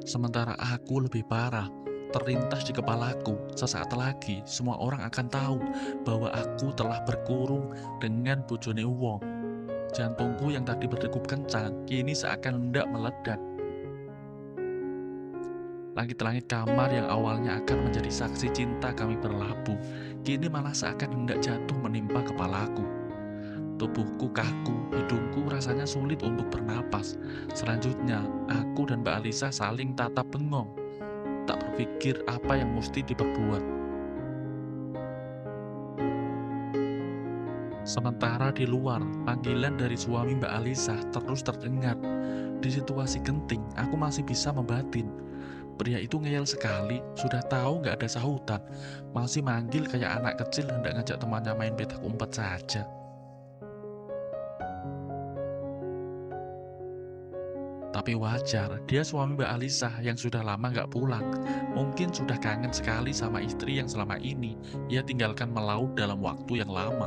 Sementara aku lebih parah. Terlintas di kepalaku, sesaat lagi semua orang akan tahu bahwa aku telah berkurung dengan bojone wong. Jantungku yang tadi berdegup kencang, kini seakan hendak meledak. Langit-langit kamar yang awalnya akan menjadi saksi cinta kami berlabuh, kini malah seakan hendak jatuh menimpa kepalaku. Tubuhku kaku, hidungku rasanya sulit untuk bernapas. Selanjutnya, aku dan Mbak Alisa saling tatap bengong, tak berpikir apa yang mesti diperbuat. Sementara di luar, panggilan dari suami Mbak Alisa terus terdengar. Di situasi genting, aku masih bisa membatin. Pria itu ngeyel sekali, sudah tahu nggak ada sahutan. Masih manggil kayak anak kecil hendak ngajak temannya main petak umpet saja. Tapi wajar, dia suami Mbak Alisa yang sudah lama nggak pulang. Mungkin sudah kangen sekali sama istri yang selama ini ia tinggalkan melaut dalam waktu yang lama.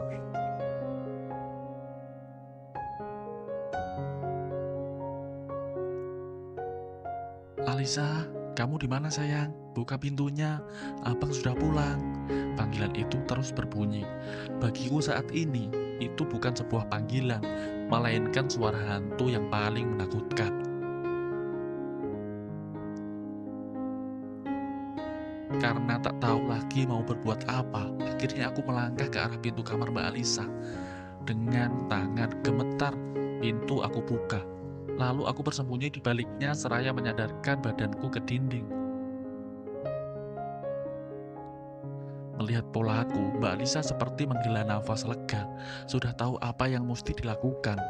Alisa, kamu di mana sayang? Buka pintunya, abang sudah pulang. Panggilan itu terus berbunyi. Bagiku saat ini, itu bukan sebuah panggilan, melainkan suara hantu yang paling menakutkan. Karena tak tahu lagi mau berbuat apa, akhirnya aku melangkah ke arah pintu kamar Mbak Alisa. Dengan tangan gemetar, pintu aku buka. Lalu aku bersembunyi di baliknya seraya menyadarkan badanku ke dinding. Melihat polaku, Mbak Alisa seperti menghela nafas lega, sudah tahu apa yang mesti dilakukan.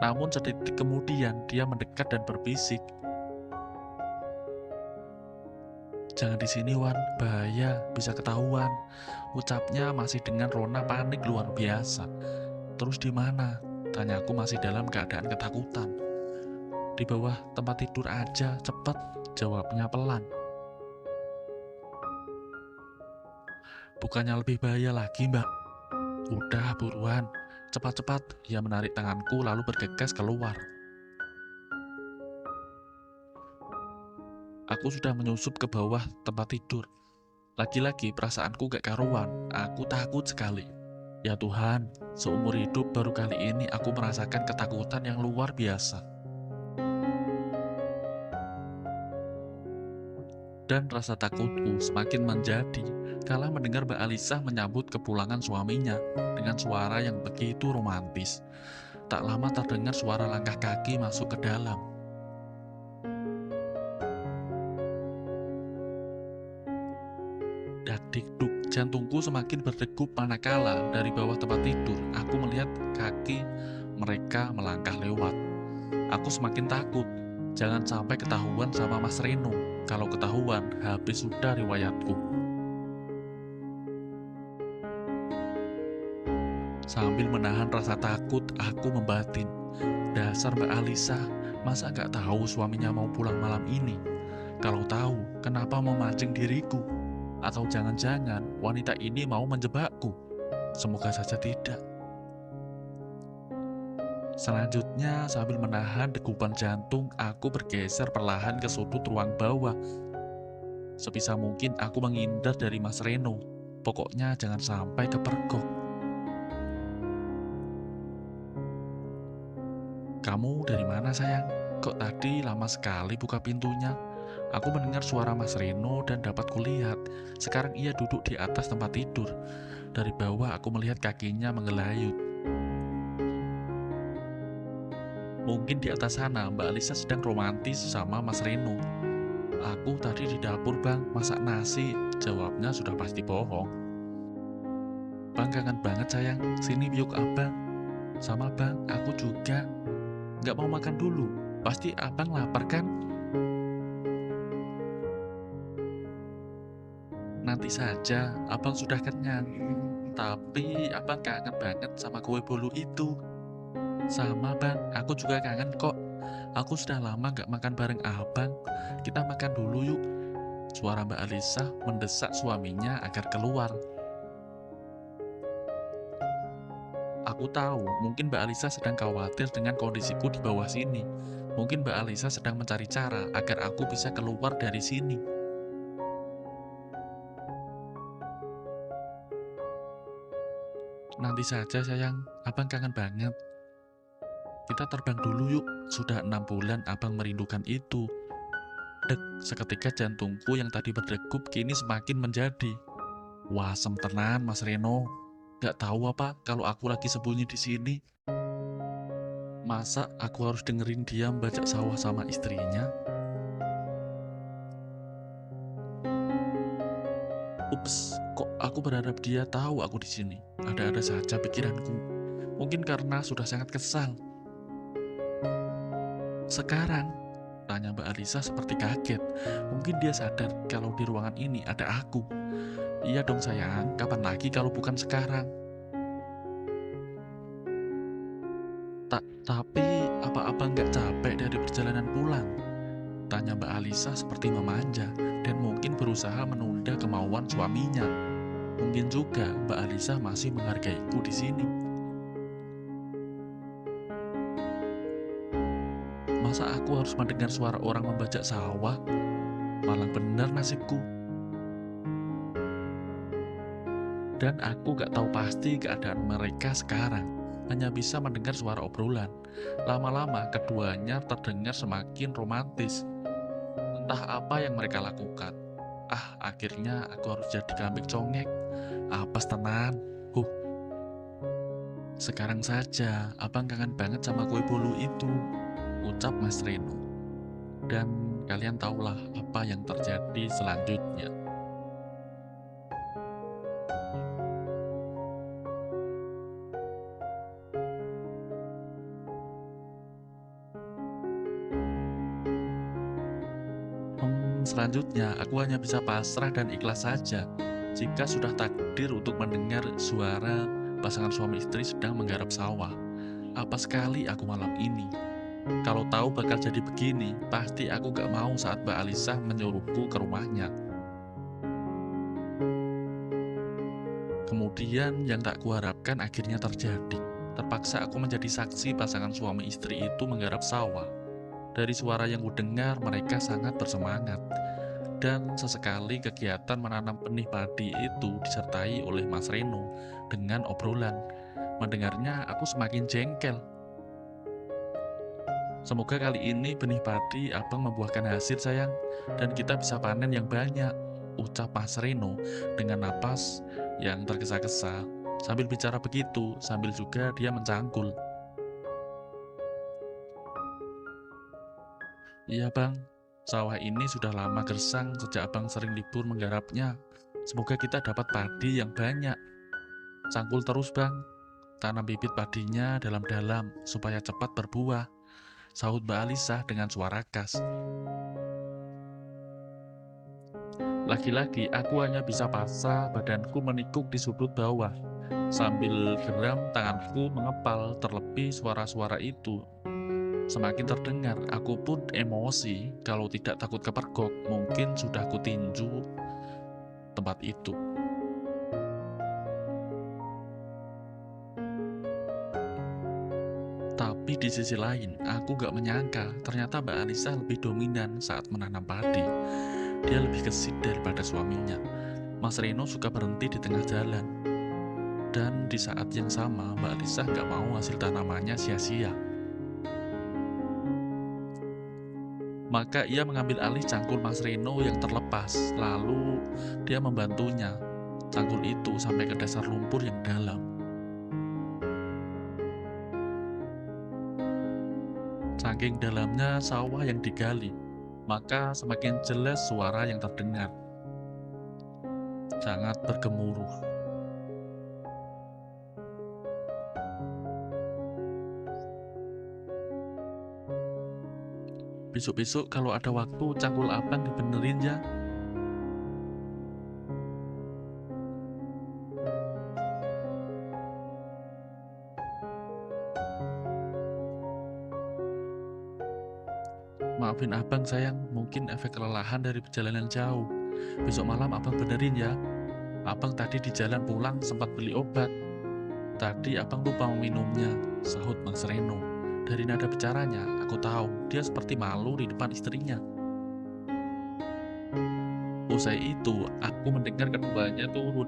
Namun sedetik kemudian, dia mendekat dan berbisik, "Jangan di sini, Wan, bahaya, bisa ketahuan." Ucapnya masih dengan rona panik luar biasa. "Terus di mana?" Tanyaku masih dalam keadaan ketakutan. "Di bawah tempat tidur aja, cepet," jawabnya pelan. "Bukannya lebih bahaya lagi, Mbak?" "Udah, buruan. Cepat-cepat." Ia menarik tanganku lalu bergegas keluar. Aku sudah menyusup ke bawah tempat tidur. Lagi-lagi perasaanku gak karuan. Aku takut sekali. Ya Tuhan, seumur hidup baru kali ini aku merasakan ketakutan yang luar biasa. Dan rasa takutku semakin menjadi kala mendengar Mbak Alisa menyambut kepulangan suaminya dengan suara yang begitu romantis. Tak lama terdengar suara langkah kaki masuk ke dalam. Dak-dikduk, jantungku semakin berdegup manakala dari bawah tempat tidur aku melihat kaki mereka melangkah lewat. Aku semakin takut, jangan sampai ketahuan sama Mas Reno. Kalau ketahuan, habis sudah riwayatku. Sambil menahan rasa takut, aku membatin. Dasar Mbak Alisa, masa nggak tahu suaminya mau pulang malam ini? Kalau tahu, kenapa mau mancing diriku? Atau jangan-jangan wanita ini mau menjebakku? Semoga saja tidak. Selanjutnya, sambil menahan degupan jantung, aku bergeser perlahan ke sudut ruang bawah. Sebisa mungkin aku menghindar dari Mas Reno. Pokoknya jangan sampai kepergok. "Kamu dari mana sayang? Kok tadi lama sekali buka pintunya?" Aku mendengar suara Mas Reno dan dapat kulihat. Sekarang ia duduk di atas tempat tidur. Dari bawah aku melihat kakinya menggelayut. Mungkin di atas sana Mbak Alisa sedang romantis sama Mas Reno. "Aku tadi di dapur bang, masak nasi," jawabnya sudah pasti bohong. "Bang kangen banget sayang, sini yuk abang." "Sama bang, aku juga. Nggak mau makan dulu? Pasti abang lapar kan?" "Nanti saja, abang sudah kenyang. Tapi abang kangen banget sama kue bolu itu." "Sama bang, aku juga kangen kok. Aku sudah lama nggak makan bareng abang. Kita makan dulu yuk." Suara Mbak Alisa mendesak suaminya agar keluar. Aku tahu mungkin Mbak Alisa sedang khawatir dengan kondisiku di bawah sini. Mungkin Mbak Alisa sedang mencari cara agar aku bisa keluar dari sini. Nanti saja sayang, abang kangen banget. Kita terbang dulu yuk, sudah 6 bulan abang merindukan itu. Dek, seketika jantungku yang tadi berdegup kini semakin menjadi. Wah, tenan Mas Reno. Gak tahu apa kalau aku lagi sembunyi di sini. Masa aku harus dengerin dia membajak sawah sama istrinya? Ups, kok aku berharap dia tahu aku di sini? Ada-ada saja pikiranku. Mungkin karena sudah sangat kesal. Sekarang, tanya Mbak Alisa seperti kaget. Mungkin dia sadar kalau di ruangan ini ada aku. Iya dong sayang, kapan lagi kalau bukan sekarang? Tapi apa abang nggak capek dari perjalanan pulang? Tanya Mbak Alisa seperti memanja dan mungkin berusaha menunda kemauan suaminya. Mungkin juga Mbak Alisa masih menghargaiku di sini. Masa aku harus mendengar suara orang membajak sawah? Malang benar nasibku. Dan aku gak tahu pasti keadaan mereka sekarang. Hanya bisa mendengar suara obrolan. Lama-lama keduanya terdengar semakin romantis. Entah apa yang mereka lakukan. Akhirnya aku harus jadi kambing congek. Apes tenan. Sekarang saja, abang kangen banget sama kue bolu itu, ucap Mas Reno. Dan kalian tahulah apa yang terjadi selanjutnya. Selanjutnya, aku hanya bisa pasrah dan ikhlas saja jika sudah takdir untuk mendengar suara pasangan suami istri sedang menggarap sawah. Apa sekali aku malam ini. Kalau tahu bakal jadi begini, pasti aku gak mau saat Mbak Alisa menyuruhku ke rumahnya. Kemudian yang tak kuharapkan akhirnya terjadi. Terpaksa aku menjadi saksi pasangan suami istri itu menggarap sawah. Dari suara yang kudengar, mereka sangat bersemangat. Dan sesekali kegiatan menanam benih padi itu disertai oleh Mas Reno dengan obrolan. Mendengarnya aku semakin jengkel. Semoga kali ini benih padi abang membuahkan hasil sayang, dan kita bisa panen yang banyak, ucap Mas Reno dengan napas yang tergesa-gesa. Sambil bicara begitu, sambil juga dia mencangkul. Iya bang, sawah ini sudah lama gersang sejak abang sering libur menggarapnya. Semoga kita dapat padi yang banyak. Cangkul terus bang, tanam bibit padinya dalam-dalam supaya cepat berbuah, sahut Mbak Alisa dengan suara khas. Lagi-lagi aku hanya bisa pasrah, badanku menikuk di sudut bawah. Sambil geram tanganku mengepal, terlebih suara-suara itu semakin terdengar. Aku pun emosi, kalau tidak takut kepergok, mungkin sudah kutinju tempat itu. Tapi di sisi lain, aku gak menyangka ternyata Mbak Alisa lebih dominan saat menanam padi. Dia lebih gesit daripada suaminya. Mas Reno suka berhenti di tengah jalan. Dan di saat yang sama, Mbak Alisa gak mau hasil tanamannya sia-sia. Maka ia mengambil alih cangkul Mas Reno yang terlepas, lalu dia membantunya cangkul itu sampai ke dasar lumpur yang dalam. Saking dalamnya sawah yang digali, maka semakin jelas suara yang terdengar. Sangat bergemuruh. Besok-besok kalau ada waktu, cangkul abang dibenerin ya. Maafin abang sayang, mungkin efek kelelahan dari perjalanan jauh. Besok malam abang benerin ya. Abang tadi di jalan pulang sempat beli obat. Tadi abang lupa meminumnya, sahut Mas Reno. Dari nada bicaranya, aku tahu dia seperti malu di depan istrinya. Usai itu, aku mendengar keduanya turun,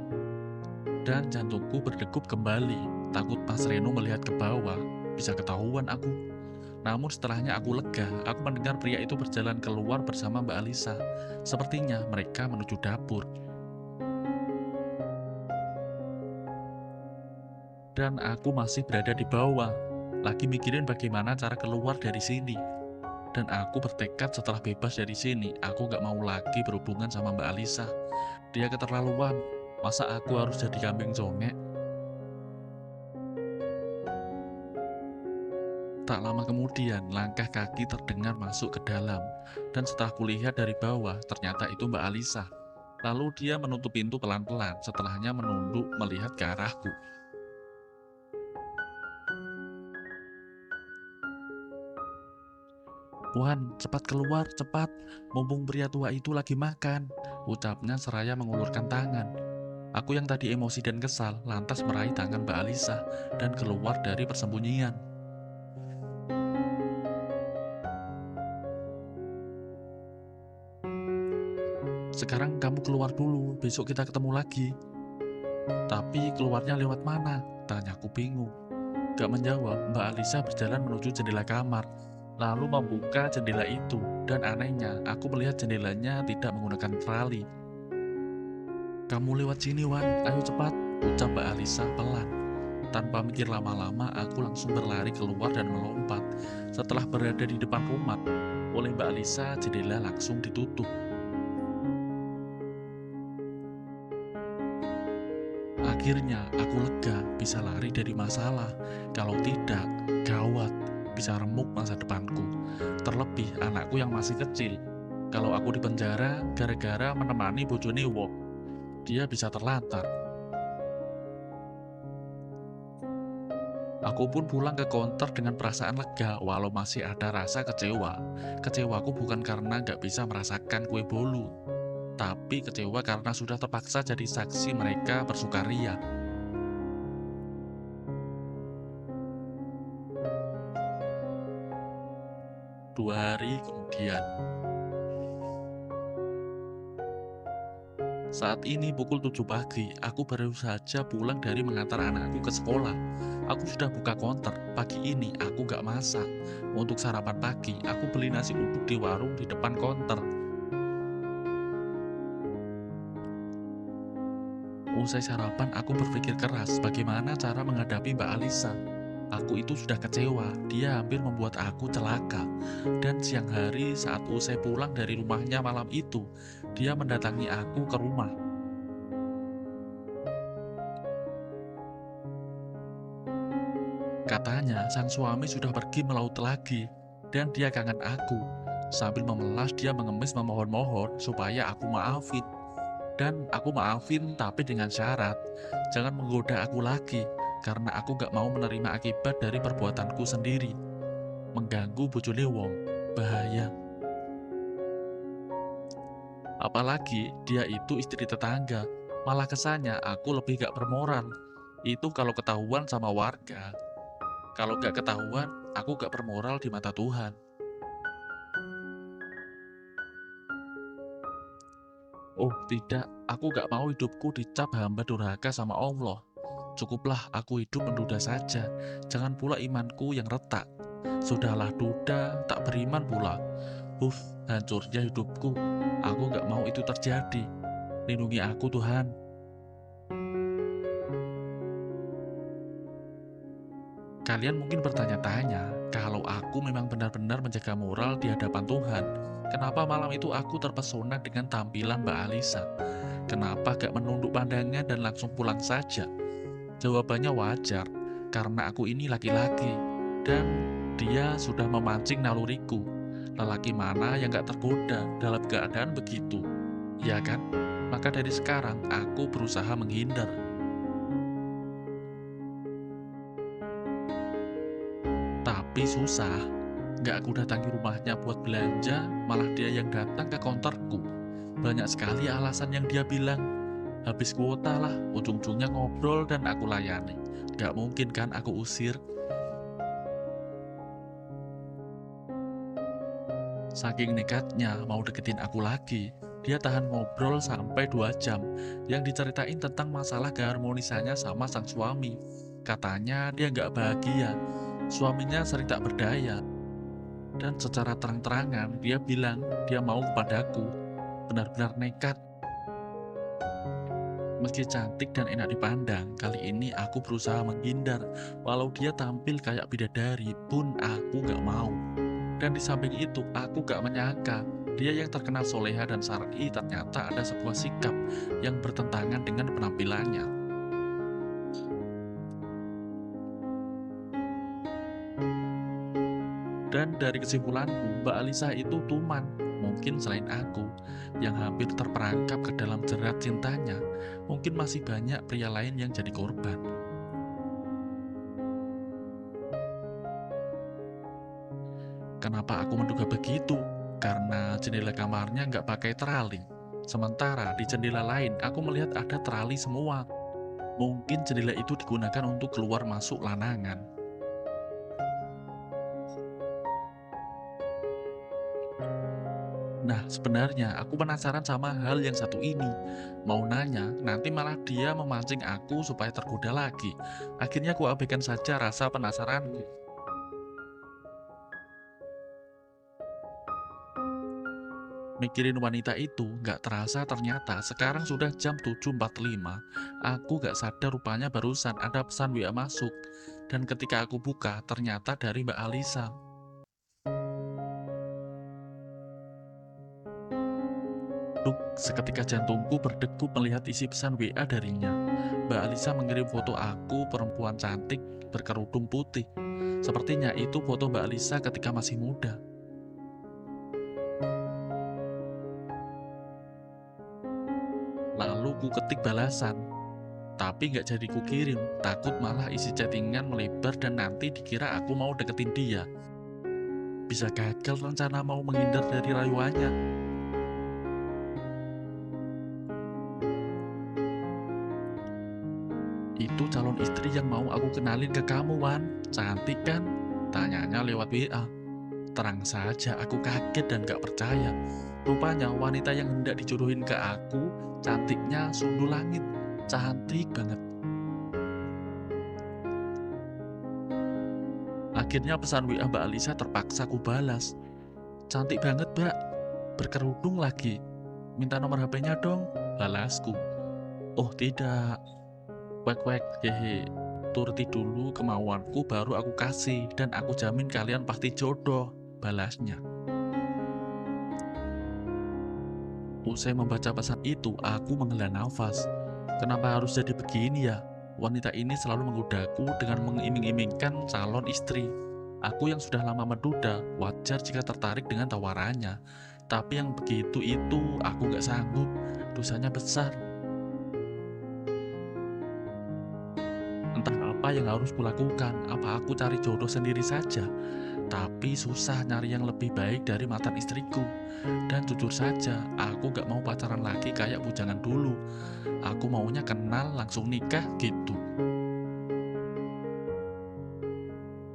dan jantungku berdegup kembali. Takut Mas Reno melihat ke bawah, bisa ketahuan aku. Namun setelahnya aku lega, aku mendengar pria itu berjalan keluar bersama Mbak Alisa. Sepertinya mereka menuju dapur. Dan aku masih berada di bawah, lagi mikirin bagaimana cara keluar dari sini. Dan aku bertekad setelah bebas dari sini, aku gak mau lagi berhubungan sama Mbak Alisa. Dia keterlaluan, masa aku harus jadi kambing congek? Tak lama kemudian, langkah kaki terdengar masuk ke dalam. Dan setelah kulihat dari bawah, ternyata itu Mbak Alisa. Lalu dia menutup pintu pelan-pelan, setelahnya menunduk melihat ke arahku. "Puan, cepat keluar, cepat. Mumpung pria tua itu lagi makan," ucapnya seraya mengulurkan tangan. Aku yang tadi emosi dan kesal, lantas meraih tangan Mbak Alisa dan keluar dari persembunyian. "Sekarang kamu keluar dulu, besok kita ketemu lagi." "Tapi keluarnya lewat mana?" tanyaku bingung. Gak menjawab, Mbak Alisa berjalan menuju jendela kamar, lalu membuka jendela itu, dan anehnya, aku melihat jendelanya tidak menggunakan trali. "Kamu lewat sini, Wan, ayo cepat," ucap Mbak Alisa pelan. Tanpa mikir lama-lama, aku langsung berlari keluar dan melompat. Setelah berada di depan rumah, oleh Mbak Alisa, jendela langsung ditutup. Akhirnya, aku lega bisa lari dari masalah. Kalau tidak, gawat, bisa remuk masa depanku. Terlebih anakku yang masih kecil. Kalau aku di penjara gara-gara menemani bojone wong, dia bisa terlantar. Aku pun pulang ke konter dengan perasaan lega, walau masih ada rasa kecewa. Kecewaku bukan karena gak bisa merasakan kue bolu, tapi kecewa karena sudah terpaksa jadi saksi mereka bersukaria. 2 hari kemudian, saat ini pukul 7 pagi, aku baru saja pulang dari mengantar anakku ke sekolah. Aku sudah buka konter, pagi ini aku gak masak. Untuk sarapan pagi, aku beli nasi uduk di warung di depan konter. Usai sarapan, aku berpikir keras bagaimana cara menghadapi Mbak Alisa. Aku itu sudah kecewa, dia hampir membuat aku celaka. Dan siang hari saat usai pulang dari rumahnya malam itu, dia mendatangi aku ke rumah. Katanya sang suami sudah pergi melaut lagi, dan dia kangen aku. Sambil memelas dia mengemis memohon-mohon supaya aku maafin. Dan aku maafin tapi dengan syarat, jangan menggoda aku lagi, karena aku gak mau menerima akibat dari perbuatanku sendiri. Mengganggu bojone wong, bahaya. Apalagi dia itu istri tetangga, malah kesannya aku lebih gak bermoral. Itu kalau ketahuan sama warga. Kalau gak ketahuan, aku gak bermoral di mata Tuhan. Oh tidak, aku gak mau hidupku dicap hamba durhaka sama Allah. Cukuplah aku hidup menduda saja, jangan pula imanku yang retak. Sudahlah duda, tak beriman pula. Hancurnya hidupku. Aku gak mau itu terjadi. Lindungi aku Tuhan. Kalian mungkin bertanya-tanya, kalau aku memang benar-benar menjaga moral di hadapan Tuhan, kenapa malam itu aku terpesona dengan tampilan Mbak Alisa? Kenapa gak menunduk pandangan dan langsung pulang saja? Jawabannya wajar, karena aku ini laki-laki, dan dia sudah memancing naluriku. Lelaki mana yang gak tergoda dalam keadaan begitu? Ya kan? Maka dari sekarang, aku berusaha menghindar. Tapi susah, gak aku datangi rumahnya buat belanja, malah dia yang datang ke konterku. Banyak sekali alasan yang dia bilang, habis kuota lah, ujung-ujungnya ngobrol dan aku layani. Gak mungkin kan aku usir. Saking nekatnya mau deketin aku lagi, dia tahan ngobrol sampai 2 jam yang diceritain tentang masalah keharmonisannya sama sang suami. Katanya dia nggak bahagia, suaminya sering tak berdaya, dan secara terang-terangan dia bilang dia mau kepadaku. Benar-benar nekat. Meski cantik dan enak dipandang, kali ini aku berusaha menghindar. Walau dia tampil kayak bidadari pun aku gak mau. Dan di samping itu, aku gak menyangka dia yang terkenal soleha dan syar'i ternyata ada sebuah sikap yang bertentangan dengan penampilannya. Dan dari kesimpulanku, Mbak Alisa itu tuman, mungkin selain aku, yang hampir terperangkap ke dalam jerat cintanya. Mungkin masih banyak pria lain yang jadi korban. Kenapa aku menduga begitu? Karena jendela kamarnya nggak pakai terali. Sementara di jendela lain, aku melihat ada terali semua. Mungkin jendela itu digunakan untuk keluar masuk lanangan. Nah, sebenarnya aku penasaran sama hal yang satu ini. Mau nanya, nanti malah dia memancing aku supaya tergoda lagi. Akhirnya aku abaikan saja rasa penasaranku. Mikirin wanita itu, nggak terasa ternyata sekarang sudah jam 7.45. Aku nggak sadar rupanya barusan ada pesan WA masuk. Dan ketika aku buka, ternyata dari Mbak Alisa. Seketika jantungku berdegup melihat isi pesan WA darinya. Mbak Alisa mengirim foto aku, perempuan cantik, berkerudung putih. Sepertinya itu foto Mbak Alisa ketika masih muda. Lalu ku ketik balasan, tapi nggak jadi ku kirim, takut malah isi chattingan melebar dan nanti dikira aku mau deketin dia. Bisa gagal rencana mau menghindar dari rayuannya. Itu calon istri yang mau aku kenalin ke kamu, Wan. Cantik kan? Tanyanya lewat WA. Terang saja aku kaget dan gak percaya. Rupanya wanita yang hendak dijodohin ke aku, cantiknya sundul langit. Cantik banget. Akhirnya pesan WA Mbak Alisa terpaksa ku balas. Cantik banget, Mbak. Berkerudung lagi. Minta nomor HP-nya dong, balasku. Oh tidak. Wek-wek, hehe. Turuti dulu kemauanku baru aku kasih, dan aku jamin kalian pasti jodoh, balasnya. Usai membaca pesan itu, aku menghela nafas. Kenapa harus jadi begini ya? Wanita ini selalu menggodaku dengan mengiming-imingkan calon istri. Aku yang sudah lama menduda, wajar jika tertarik dengan tawarannya. Tapi yang begitu itu, aku gak sanggup. Dosanya besar. Entah apa yang harus kulakukan, apa aku cari jodoh sendiri saja. Tapi susah nyari yang lebih baik dari mantan istriku. Dan jujur saja, aku gak mau pacaran lagi kayak bujangan dulu. Aku maunya kenal langsung nikah gitu.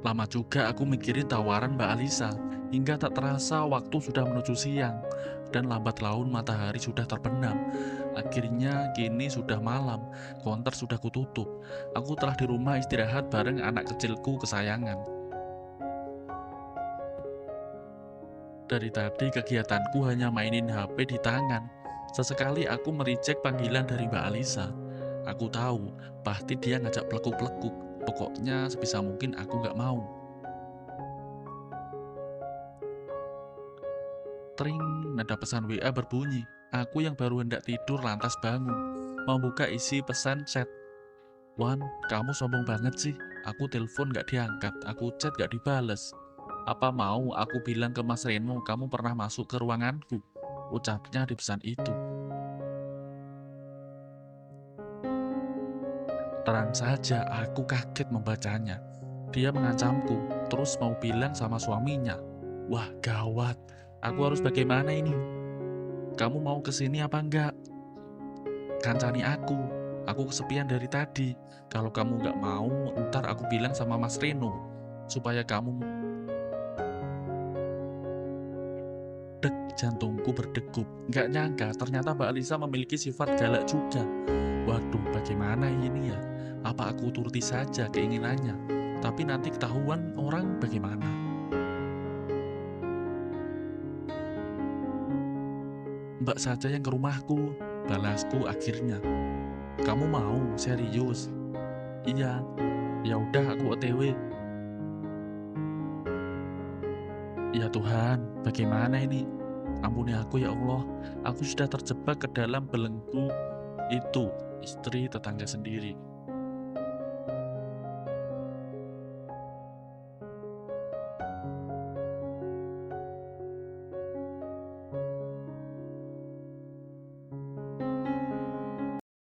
Lama juga aku mikirin tawaran Mbak Alisa, hingga tak terasa waktu sudah menuju siang, dan lambat laun matahari sudah terbenam. Akhirnya kini sudah malam, konter sudah kututup. Aku telah di rumah istirahat bareng anak kecilku kesayangan. Dari tadi kegiatanku hanya mainin HP di tangan. Sesekali aku mereject panggilan dari Mbak Alisa. Aku tahu, pasti dia ngajak pelekuk-pelekuk. Pokoknya sebisa mungkin aku gak mau. Tring, nada pesan WA berbunyi. Aku yang baru hendak tidur lantas bangun. Membuka isi pesan chat. Wan, kamu sombong banget sih. Aku telepon gak diangkat, aku chat gak dibales. Apa mau aku bilang ke Mas Reno kamu pernah masuk ke ruanganku? Ucapnya di pesan itu. Terang saja aku kaget membacanya. Dia mengancamku, terus mau bilang sama suaminya. Wah gawat, aku harus bagaimana ini? Kamu mau kesini apa enggak? Kancani aku kesepian dari tadi. Kalau kamu gak mau, ntar aku bilang sama Mas Reno, supaya kamu Jantungku berdegup. Nggak nyangka ternyata Mbak Alisa memiliki sifat galak juga. Waduh, bagaimana ini ya? Apa aku turuti saja keinginannya? Tapi nanti ketahuan orang bagaimana? Mbak saja yang ke rumahku, balasku akhirnya. Kamu mau? Serius? Iya. Ya udah aku OTW. Ya Tuhan, bagaimana ini? Ampuni aku ya Allah. Aku sudah terjebak ke dalam belenggu itu, istri tetangga sendiri.